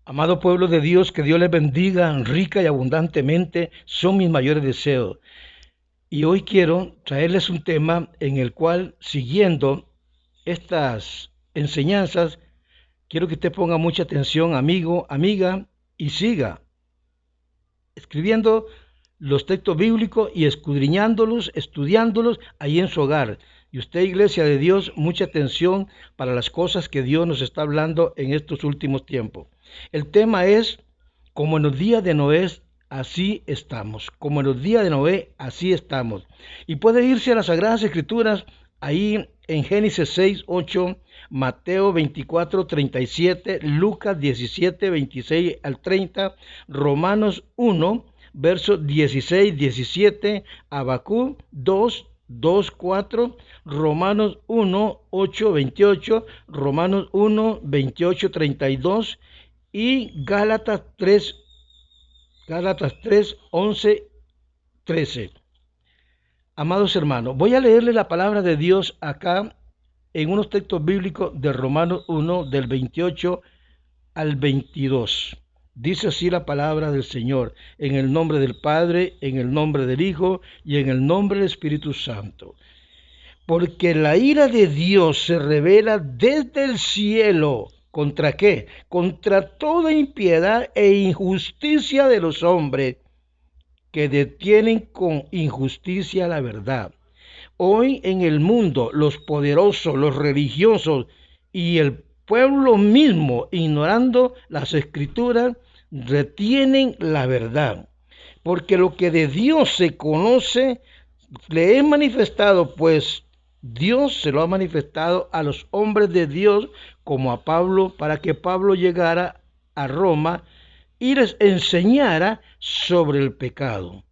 Amado pueblo de Dios, que Dios les bendiga rica y abundantemente, son mis mayores deseos. Y hoy quiero traerles un tema en el cual, siguiendo estas enseñanzas, quiero que usted ponga mucha atención, amigo, amiga, y siga escribiendo los textos bíblicos y escudriñándolos, estudiándolos ahí en su hogar. Y usted, iglesia de Dios, mucha atención para las cosas que Dios nos está hablando en estos últimos tiempos. El tema es, como en los días de Noé, así estamos. Como en los días de Noé, así estamos. Y puede irse a las Sagradas Escrituras, ahí en Génesis 6, 8, Mateo 24, 37, Lucas 17, 26 al 30, Romanos 1, versos 16, 17, Habacuc 2, 2, 4, Romanos 1, 8, 28, Romanos 1, 28, 32 y Gálatas 3, 11, 13. Amados hermanos, voy a leerle la palabra de Dios acá en unos textos bíblicos de Romanos 1, del 28 al 22. Dice así la palabra del Señor, en el nombre del Padre, en el nombre del Hijo y en el nombre del Espíritu Santo. Porque la ira de Dios se revela desde el cielo. ¿Contra qué? Contra toda impiedad e injusticia de los hombres que detienen con injusticia la verdad. Hoy en el mundo los poderosos, los religiosos y el pueblo mismo, ignorando las escrituras, retienen la verdad. Porque lo que de Dios se conoce le es manifestado, pues Dios se lo ha manifestado a los hombres de Dios como a Pablo, para que Pablo llegara a Roma y les enseñara sobre el pecado.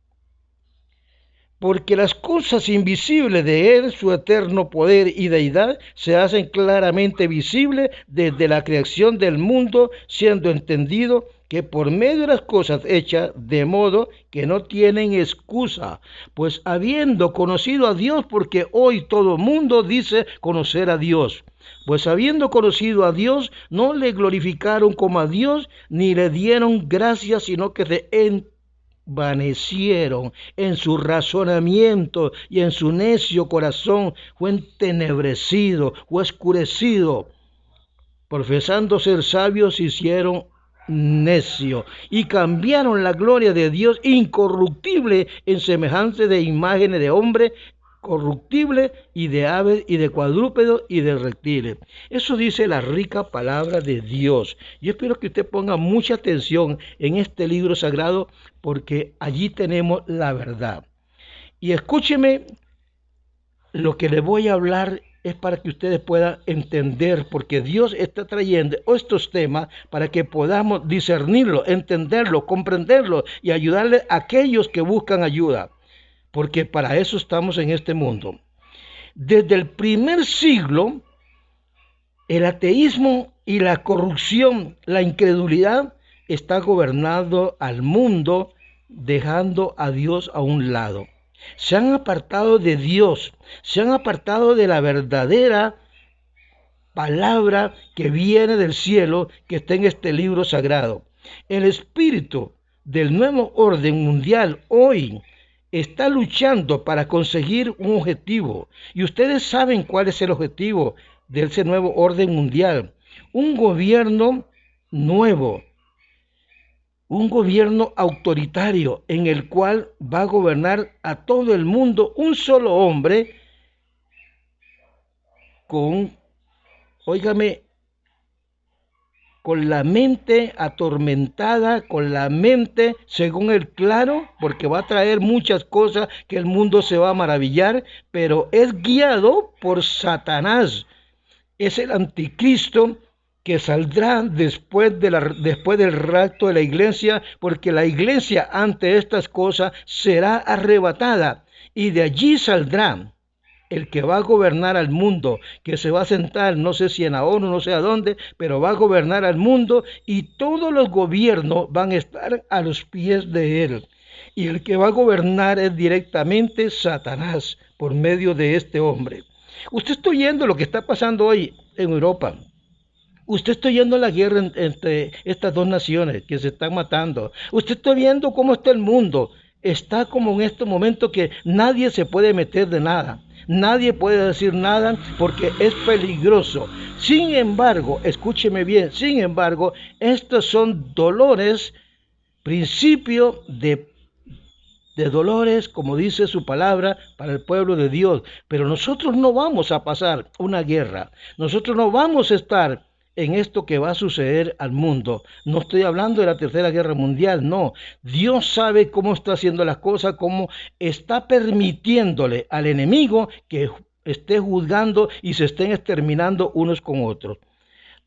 Porque las cosas invisibles de Él, su eterno poder y deidad, se hacen claramente visibles desde la creación del mundo, siendo entendido que por medio de las cosas hechas, de modo que no tienen excusa, pues habiendo conocido a Dios, porque hoy todo mundo dice conocer a Dios, pues habiendo conocido a Dios, no le glorificaron como a Dios, ni le dieron gracias, sino que se envanecieron en su razonamiento y en su necio corazón fue entenebrecido, fue oscurecido. Profesando ser sabios, se hicieron necio y cambiaron la gloria de Dios incorruptible en semejanza de imágenes de hombre corruptible y de aves y de cuadrúpedos y de reptiles. Eso dice la rica palabra de Dios. Yo espero que usted ponga mucha atención en este libro sagrado porque allí tenemos la verdad. Y escúcheme, lo que le voy a hablar es para que ustedes puedan entender, porque Dios está trayendo estos temas para que podamos discernirlo, entenderlo, comprenderlo y ayudarle a aquellos que buscan ayuda, porque para eso estamos en este mundo. Desde el primer siglo, el ateísmo y la corrupción, la incredulidad, está gobernando al mundo, dejando a Dios a un lado. Se han apartado de Dios, se han apartado de la verdadera palabra que viene del cielo, que está en este libro sagrado. El espíritu del nuevo orden mundial hoy está luchando para conseguir un objetivo. Y ustedes saben cuál es el objetivo de ese nuevo orden mundial. Un gobierno nuevo, un gobierno autoritario en el cual va a gobernar a todo el mundo un solo hombre con, óigame, con la mente atormentada, con la mente según el claro, porque va a traer muchas cosas que el mundo se va a maravillar, pero es guiado por Satanás. Es el anticristo que saldrá después del rapto de la iglesia, porque la iglesia ante estas cosas será arrebatada y de allí saldrá el que va a gobernar al mundo, que se va a sentar, no sé si en la ONU, no sé a dónde, pero va a gobernar al mundo y todos los gobiernos van a estar a los pies de él. Y el que va a gobernar es directamente Satanás por medio de este hombre. Usted está oyendo lo que está pasando hoy en Europa. Usted está oyendo la guerra entre estas dos naciones que se están matando. Usted está viendo cómo está el mundo. Está como en este momento que nadie se puede meter de nada. Nadie puede decir nada porque es peligroso. Sin embargo, escúcheme bien, sin embargo, estos son dolores, principio de dolores, como dice su palabra, para el pueblo de Dios. Pero nosotros no vamos a pasar una guerra. Nosotros no vamos a estar en esto que va a suceder al mundo. No estoy hablando de la Tercera Guerra Mundial, no. Dios sabe cómo está haciendo las cosas, cómo está permitiéndole al enemigo que esté juzgando y se estén exterminando unos con otros.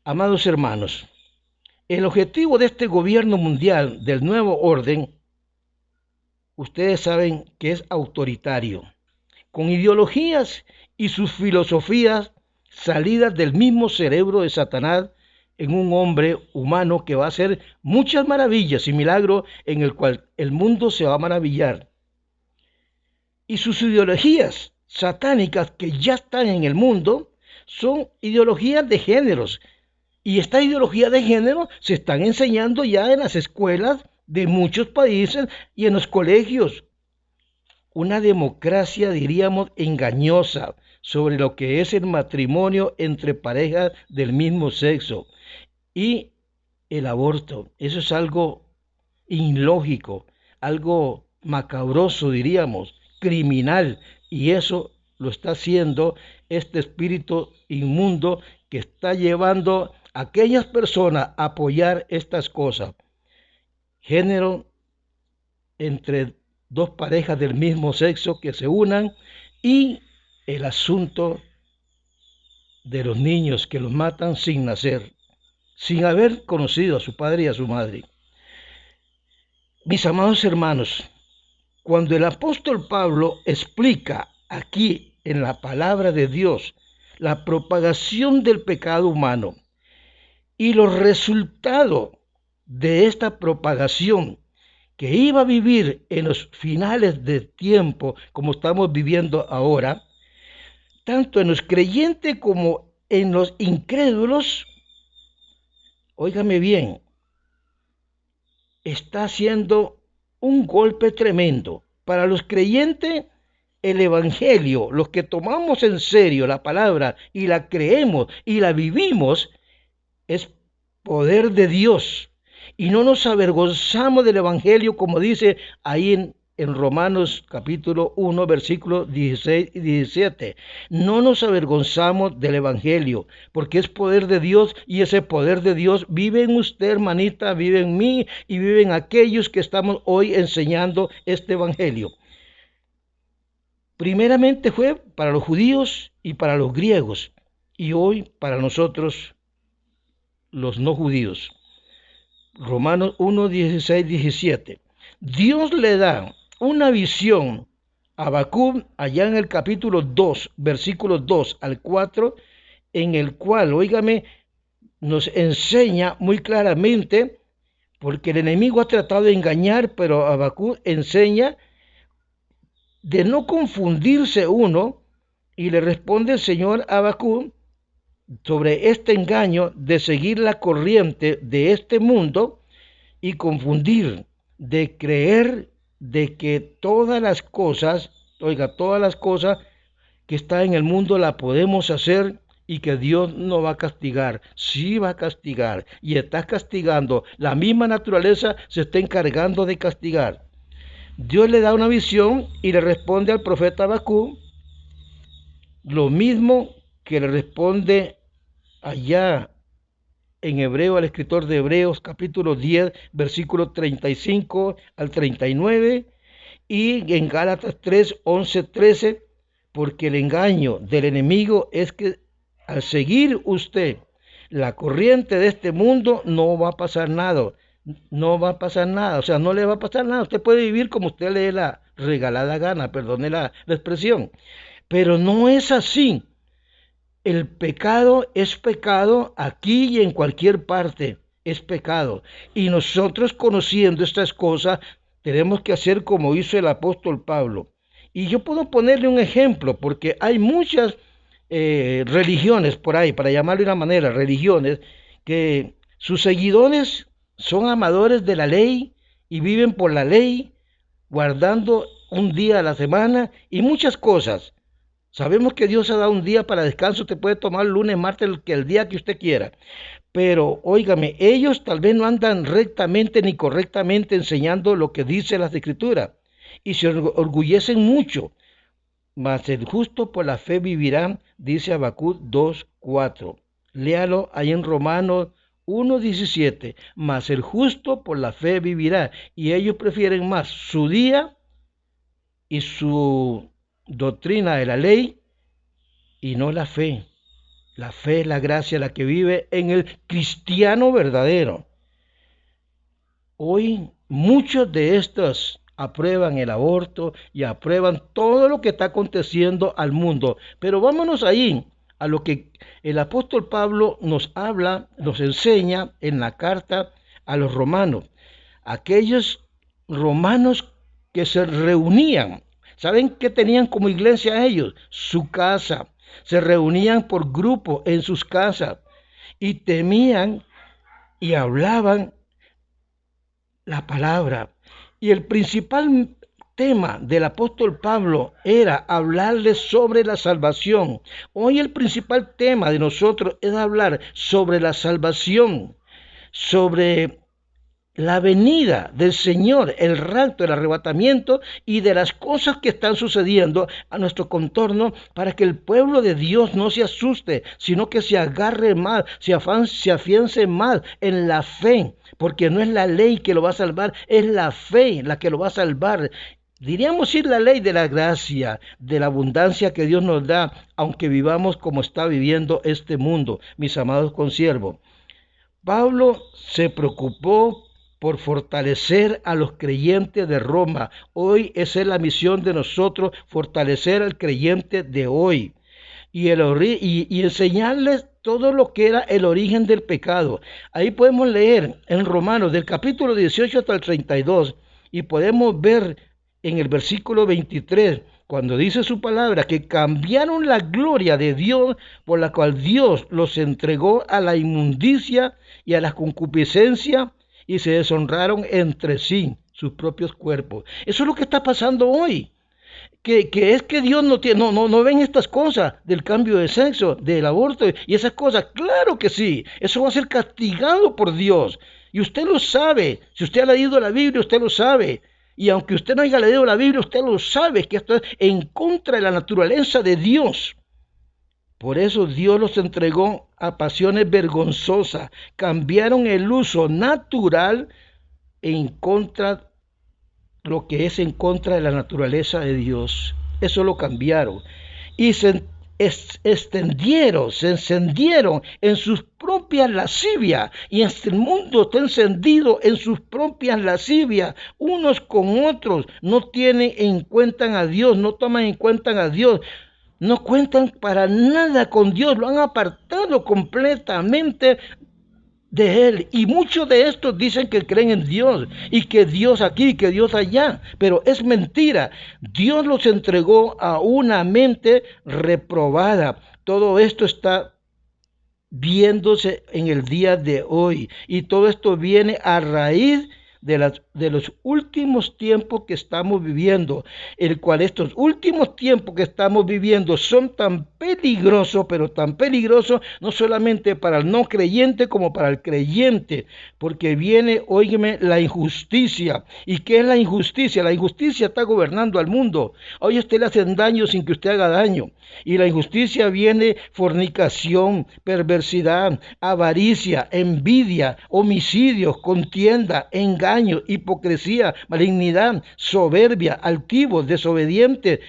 Amados hermanos, el objetivo de este gobierno mundial del nuevo orden, ustedes saben que es autoritario, con ideologías y sus filosofías salidas del mismo cerebro de Satanás en un hombre humano que va a hacer muchas maravillas y milagros en el cual el mundo se va a maravillar. Y sus ideologías satánicas que ya están en el mundo son ideologías de géneros. Y esta ideología de género se están enseñando ya en las escuelas de muchos países y en los colegios. Una democracia, diríamos, engañosa sobre lo que es el matrimonio entre parejas del mismo sexo y el aborto. Eso es algo ilógico, algo macabroso, diríamos, criminal, y eso lo está haciendo este espíritu inmundo que está llevando a aquellas personas a apoyar estas cosas. Género entre dos parejas del mismo sexo que se unan y el asunto de los niños que los matan sin nacer, sin haber conocido a su padre y a su madre. Mis amados hermanos, cuando el apóstol Pablo explica aquí en la palabra de Dios la propagación del pecado humano y los resultados de esta propagación que iba a vivir en los finales de tiempo como estamos viviendo ahora, tanto en los creyentes como en los incrédulos, óigame bien, está haciendo un golpe tremendo. Para los creyentes, el Evangelio, los que tomamos en serio la palabra y la creemos y la vivimos, es poder de Dios. Y no nos avergonzamos del Evangelio, como dice ahí en Romanos capítulo 1, versículos 16 y 17. No nos avergonzamos del Evangelio, porque es poder de Dios, y ese poder de Dios vive en usted, hermanita, vive en mí, y vive en aquellos que estamos hoy enseñando este Evangelio. Primeramente fue para los judíos y para los griegos, y hoy para nosotros, los no judíos. Romanos 1, 16, 17. Dios le da una visión a Habacuc allá en el capítulo 2, versículos 2 al 4, en el cual, óigame, nos enseña muy claramente, porque el enemigo ha tratado de engañar, pero Habacuc enseña de no confundirse uno, y le responde el Señor a Habacuc sobre este engaño de seguir la corriente de este mundo y confundir, de creer de que todas las cosas, todas las cosas que están en el mundo las podemos hacer y que Dios no va a castigar. Sí va a castigar, y está castigando. La misma naturaleza se está encargando de castigar. Dios le da una visión y le responde al profeta Habacuc lo mismo que le responde allá en hebreo al escritor de Hebreos capítulo 10 versículos 35 al 39, y en Gálatas 3, 11, 13, porque el engaño del enemigo es que al seguir usted la corriente de este mundo no va a pasar nada, no va a pasar nada, o sea, no le va a pasar nada. Usted puede vivir como usted le dé la regalada gana, perdone la expresión, pero no es así. El pecado es pecado aquí y en cualquier parte, es pecado. Y nosotros, conociendo estas cosas, tenemos que hacer como hizo el apóstol Pablo. Y yo puedo ponerle un ejemplo, porque hay muchas religiones por ahí, para llamarle de una manera, religiones, que sus seguidores son amadores de la ley y viven por la ley, guardando un día a la semana y muchas cosas. Sabemos que Dios ha dado un día para descanso, te puede tomar lunes, martes, el día que usted quiera. Pero, óigame, ellos tal vez no andan rectamente ni correctamente enseñando lo que dice las Escrituras y se orgullecen mucho. Mas el justo por la fe vivirá, dice Habacuc 2:4. Léalo ahí en Romanos 1:17. Mas el justo por la fe vivirá. Y ellos prefieren más su día y su doctrina de la ley y no la fe. La fe es la gracia la que vive en el cristiano verdadero. Hoy muchos de estos aprueban el aborto y aprueban todo lo que está aconteciendo al mundo. Pero vámonos ahí a lo que el apóstol Pablo nos habla, nos enseña en la carta a los romanos. Aquellos romanos que se reunían, ¿saben qué tenían como iglesia ellos? Su casa. Se reunían por grupo en sus casas y temían y hablaban la palabra. Y el principal tema del apóstol Pablo era hablarles sobre la salvación. Hoy el principal tema de nosotros es hablar sobre la salvación, sobre la venida del Señor, el rapto, el arrebatamiento y de las cosas que están sucediendo a nuestro contorno para que el pueblo de Dios no se asuste, sino que se agarre más, se afiance más en la fe, porque no es la ley que lo va a salvar, es la fe la que lo va a salvar. Diríamos ir la ley de la gracia, de la abundancia que Dios nos da, aunque vivamos como está viviendo este mundo, mis amados consiervos. Pablo se preocupó por fortalecer a los creyentes de Roma. Hoy esa es la misión de nosotros, fortalecer al creyente de hoy y enseñarles todo lo que era el origen del pecado. Ahí podemos leer en Romanos del capítulo 18 hasta el 32 y podemos ver en el versículo 23 cuando dice su palabra que cambiaron la gloria de Dios por la cual Dios los entregó a la inmundicia y a la concupiscencia y se deshonraron entre sí sus propios cuerpos. Eso es lo que está pasando hoy. Que es que Dios no ven estas cosas del cambio de sexo, del aborto y esas cosas. Claro que sí, eso va a ser castigado por Dios. Y usted lo sabe, si usted ha leído la Biblia, usted lo sabe. Y aunque usted no haya leído la Biblia, usted lo sabe, que esto es en contra de la naturaleza de Dios. Por eso Dios los entregó a pasiones vergonzosas, cambiaron el uso natural en contra, lo que es en contra de la naturaleza de Dios. Eso lo cambiaron. Y se encendieron en sus propias lascivias. Y este mundo está encendido en sus propias lascivias, unos con otros. No tienen en cuenta a Dios, no toman en cuenta a Dios. No cuentan para nada con Dios, lo han apartado completamente de Él. Y muchos de estos dicen que creen en Dios y que Dios aquí, que Dios allá, pero es mentira. Dios los entregó a una mente reprobada. Todo esto está viéndose en el día de hoy y todo esto viene a raíz de los últimos tiempos que estamos viviendo, el cual estos últimos tiempos que estamos viviendo son tan peligrosos, pero tan peligrosos no solamente para el no creyente como para el creyente, porque viene, óigeme, la injusticia. ¿Y qué es la injusticia? La injusticia está gobernando al mundo. Hoy a usted le hacen daño sin que usted haga daño. Y la injusticia viene fornicación, perversidad, avaricia, envidia, homicidios, contienda, engaño, hipocresía, malignidad, soberbia, altivos, desobedientes.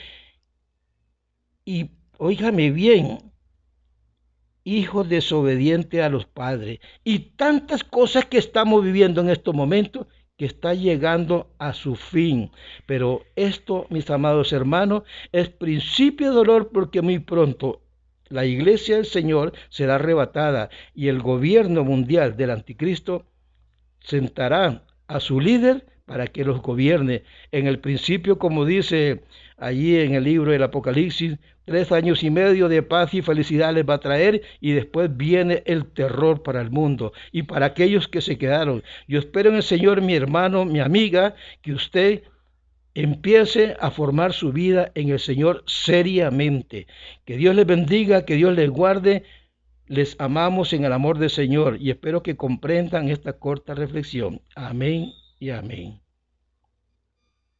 Y óigame bien, hijos desobedientes a los padres. Y tantas cosas que estamos viviendo en estos momentos que está llegando a su fin. Pero esto, mis amados hermanos, es principio de dolor porque muy pronto la iglesia del Señor será arrebatada y el gobierno mundial del anticristo sentará a su líder para que los gobierne. En el principio, como dice allí en el libro del Apocalipsis, 3 años y medio de paz y felicidad les va a traer, y después viene el terror para el mundo y para aquellos que se quedaron. Yo espero en el Señor, mi hermano, mi amiga, que usted empiece a formar su vida en el Señor seriamente. Que Dios les bendiga, que Dios les guarde. Les amamos en el amor del Señor y espero que comprendan esta corta reflexión. Amén y amén.